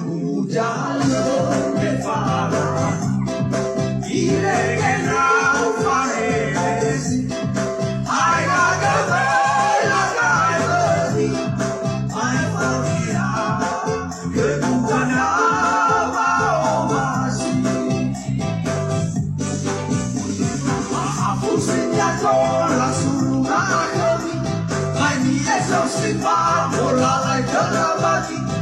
Mujallo me farà dire che non faresti. I got the bella privacy. I found che tu ganava o masi. Ma fu segnato la sulla così. Ma mi è so si fa, vola la giornata.